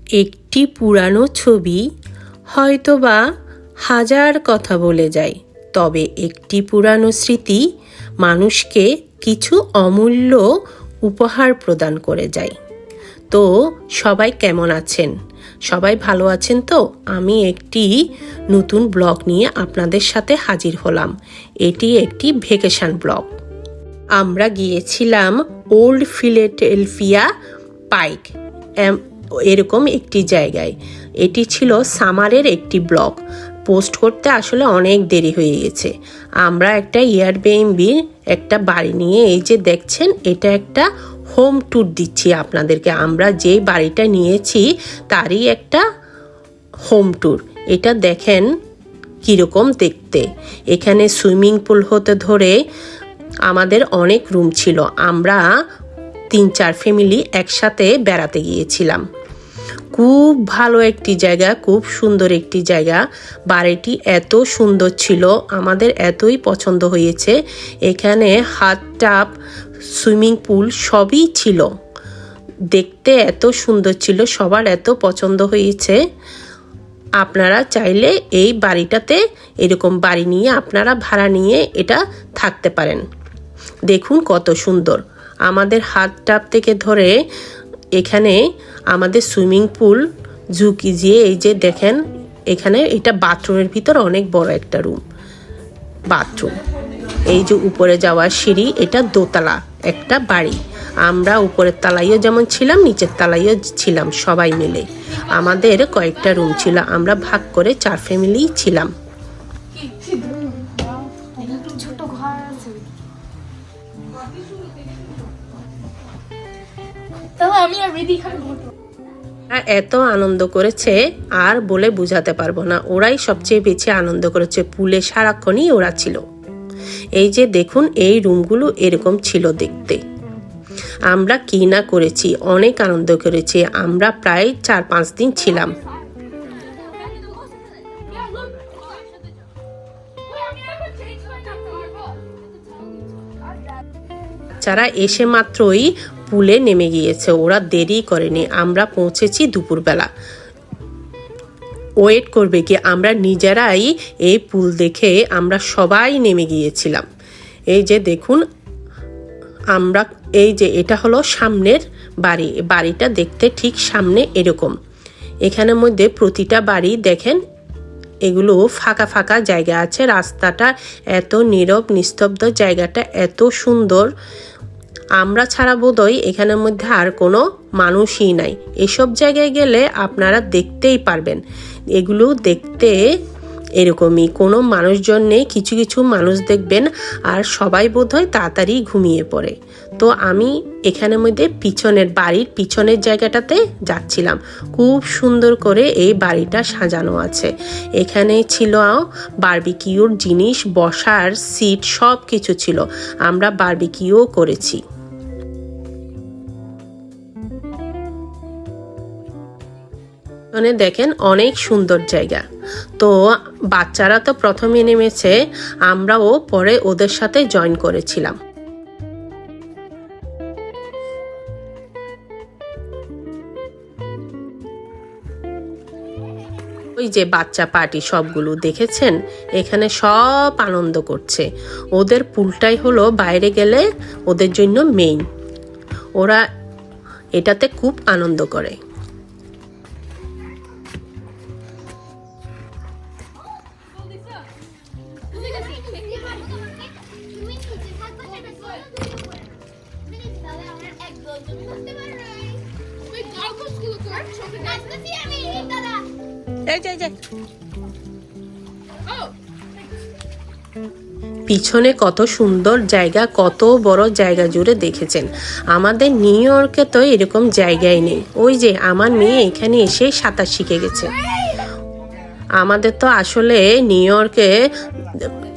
একটি পুরানো ছবি হয়তোবা হাজার কথা বলে যায়, তবে একটি পুরানো স্মৃতি মানুষকে কিছু অমূল্য উপহার প্রদান করে যায়। তো সবাই কেমন আছেন? সবাই ভালো আছেন তো? আমি একটি নতুন ব্লগ নিয়ে আপনাদের সাথে হাজির হলাম। এটি একটি ভ্যাকেশন ব্লগ। আমরা গিয়েছিলাম ওল্ড ফিলাডেলফিয়া পাইক এরকম একটি জায়গায়। এটি ছিল সামারের একটি ব্লগ। পোস্ট করতে আসলে অনেক দেরি হয়ে গেছে। আমরা একটা এয়ারবিএনবি একটা বাড়ি নিয়ে, এই যে দেখছেন, এটা একটা হোম ট্যুর দিচ্ছি আপনাদেরকে। আমরা যে বাড়িটা নিয়েছি তারই একটা হোম ট্যুর। এটা দেখেন কীরকম দেখতে। এখানে সুইমিং পুল হতে ধরে আমাদের অনেক রুম ছিল। আমরা 3-4 ফ্যামিলি একসাথে বেড়াতে গিয়েছিলাম। খুব ভালো একটি জায়গা, খুব সুন্দর একটি জায়গা। বাড়িটি এত সুন্দর ছিল, আমাদের এতই পছন্দ হয়েছে। এখানে হাত টাব, সুইমিং পুল সবই ছিল। দেখতে এত সুন্দর ছিল, সবার এত পছন্দ হয়েছে। আপনারা চাইলে এই বাড়িটাতে এরকম বাড়ি নিয়ে আপনারা ভাড়া নিয়ে এটা থাকতে পারেন। দেখুন কত সুন্দর। আমাদের হাত টাব থেকে ধরে এখানে আমাদের সুইমিং পুল ঝুঁকি দিয়ে, এই যে দেখেন এখানে এটা বাথরুমের ভিতর অনেক বড় একটা রুম, বাথরুম। এই যে উপরে যাওয়ার সিঁড়ি, এটা দোতলা একটা বাড়ি। আমরা উপরের তলায়ও যেমন ছিলাম, নিচের তলায়ও ছিলাম সবাই মিলে। আমাদের কয়েকটা রুম ছিল, আমরা ভাগ করে 4 ফ্যামিলি ছিলাম। এত আনন্দ করেছে আর বলে বোঝাতে পারবো না। ওরাই সবচেয়ে বেশি আনন্দ করেছে। পুলে সারাক্ষণই ওরা ছিল। এই যে দেখুন, এই রুমগুলো এরকম ছিল দেখতে। আমরা কি না করেছি, অনেক আনন্দ করেছি। আমরা প্রায় 4-5 দিন ছিলাম। যারা এসে মাত্রই পুলে নেমে গিয়েছে, ওরা দেরি করেনি। আমরা পৌঁছেছি দুপুরবেলা। ওয়েট করবে কি, আমরা নিজেরাই এই পুল দেখে আমরা সবাই নেমে গিয়েছিলাম। এই যে দেখুন, আমরা এই যে এটা হলো সামনের বাড়ি। বাড়িটা দেখতে ঠিক সামনে এরকম। এখানের মধ্যে প্রতিটা বাড়ি দেখেন, এগুলো ফাঁকা ফাঁকা জায়গা আছে। রাস্তাটা এত নীরব নিস্তব্ধ, জায়গাটা এত সুন্দর। আমরা ছাড়া বোধহয় এখানের মধ্যে আর কোনো মানুষই নাই। এসব জায়গায় গেলে আপনারা দেখতেই পারবেন, এগুলো দেখতে এরকমই। কোনো মানুষজন নেই, কিছু কিছু মানুষ দেখবেন, আর সবাই বোধহয় তাড়াতাড়ি ঘুমিয়ে পড়ে। তো আমি এখানের মধ্যে পিছনের বাড়ির পিছনের জায়গাটাতে যাচ্ছিলাম। খুব সুন্দর করে এই বাড়িটা সাজানো আছে। এখানে ছিল বারবিকিউর জিনিস, বসার সিট, সব কিছু ছিল। আমরা বারবিকিউও করেছি। দেখেন অনেক সুন্দর জায়গা। তো বাচ্চারা তো প্রথমে নেমেছে, আমরাও পরে ওদের সাথে জয়েন করেছিলাম। ওই যে বাচ্চা পার্টি সবগুলো দেখেছেন, এখানে সব আনন্দ করছে। ওদের পুলটাই হলো বাইরে গেলে ওদের জন্য মেইন। ওরা এটাতে খুব আনন্দ করে। পিছনে কত সুন্দর জায়গা, কত বড় জায়গা জুড়ে দেখেছেন। আমাদের নিউ ইয়র্কে তো এরকম জায়গাই নেই। ওই যে আমার মেয়ে এখানে এসে সাঁতার শিখে গেছে। আমাদের তো আসলে নিউ ইয়র্কে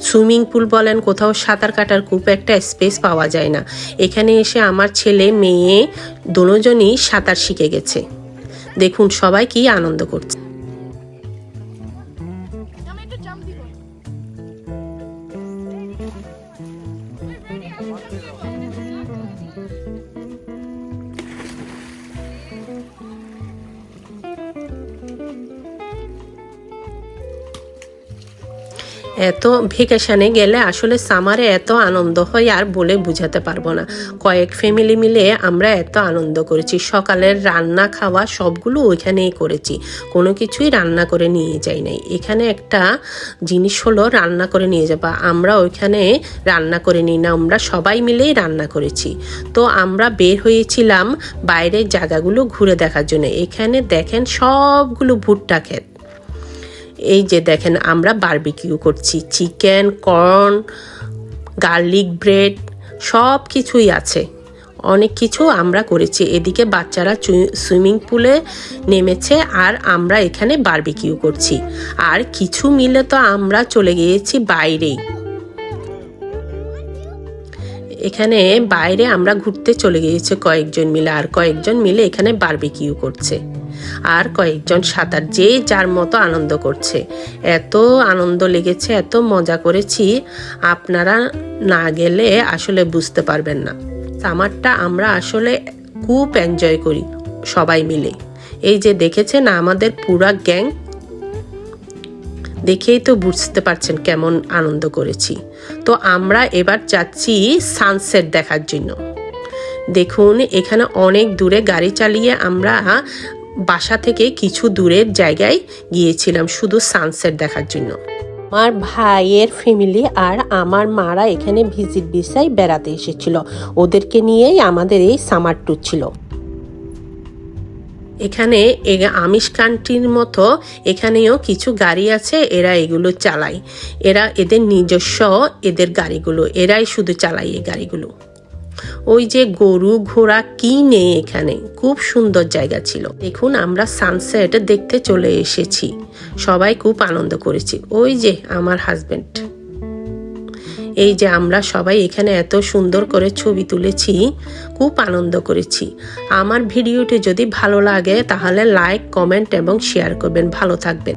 সুইমিং পুল বলেন, কোথাও সাঁতার কাটার খুব একটা স্পেস পাওয়া যায় না। এখানে এসে আমার ছেলে মেয়ে দুজনই সাঁতার শিখে গেছে। দেখুন সবাই কি আনন্দ করছে। এত ভ্যাকেশনে গেলে আসলে সামারে এত আনন্দ হয় আর বলে বুঝাতে পারবো না। কয়েক ফ্যামিলি মিলে আমরা এত আনন্দ করেছি। সকালের রান্না খাওয়া সবগুলো ওইখানেই করেছি, কোনো কিছুই রান্না করে নিয়ে যাই নাই। এখানে একটা জিনিস হলো রান্না করে নিয়ে যাবা, আমরা ওইখানে রান্না করে নিই না, আমরা সবাই মিলেই রান্না করেছি। তো আমরা বের হয়েছিলাম বাইরের জায়গাগুলো ঘুরে দেখার জন্য। এখানে দেখেন সবগুলো ভুট্টা ক্ষেত। এই যে দেখেন আমরা বারবিকিউ করছি, চিকেন, কর্ন, গার্লিক ব্রেড সব কিছুই আছে, অনেক কিছু আমরা করেছি। এদিকে বাচ্চারা সুইমিং পুলে নেমেছে আর আমরা এখানে বারবিকিউ করছি। আর কিছু মিলে তো আমরা চলে গিয়েছি বাইরেই, এখানে বাইরে আমরা ঘুরতে চলে গিয়েছি কয়েকজন মিলে, আর কয়েকজন মিলে এখানে বারবিকিউ করছে, আর কয়েকজন সাঁতার, যে যার মতো আনন্দ করছে। এত আনন্দ লেগেছে, এত মজা করেছি, আপনারা না গেলে আসলে বুঝতে পারবেন না। সামারটা আমরা আসলে খুব এনজয় করি সবাই মিলে। এই যে দেখেছেন আমাদের পুরা গ্যাং, দেখেই তো বুঝতে পারছেন কেমন আনন্দ করেছি। তো আমরা এবার যাচ্ছি সানসেট দেখার জন্য। দেখুন এখানে অনেক দূরে গাড়ি চালিয়ে আমরা বাসা থেকে কিছু দূরের জায়গায় গিয়েছিলাম শুধু সানসেট দেখার জন্য। আমার ভাইয়ের ফ্যামিলি আর আমার মারা এখানে ভিজিট ভিসায় বেড়াতে এসেছিল, ওদেরকে নিয়েই আমাদের এই সামার ট্যুর ছিল। এখানে আমিষ কান্ট্রির মতো এখানেও কিছু গাড়ি আছে, এরা এগুলো চালায়, এরা এদের নিজস্ব এদের গাড়িগুলো, এরাই শুধু চালায় এই গাড়িগুলো। ওই যে গরু ঘোড়া কি নেই এখানে, খুব সুন্দর জায়গা ছিল। দেখুন আমরা সানসেট দেখতে চলে এসেছি, সবাই খুব আনন্দ করেছি। ওই যে আমার হাজবেন্ড, এই যে আমরা সবাই এখানে এত সুন্দর করে ছবি তুলেছি, খুব আনন্দ করেছি। আমার ভিডিওটি যদি ভালো লাগে তাহলে লাইক, কমেন্ট এবং শেয়ার করবেন। ভালো থাকবেন।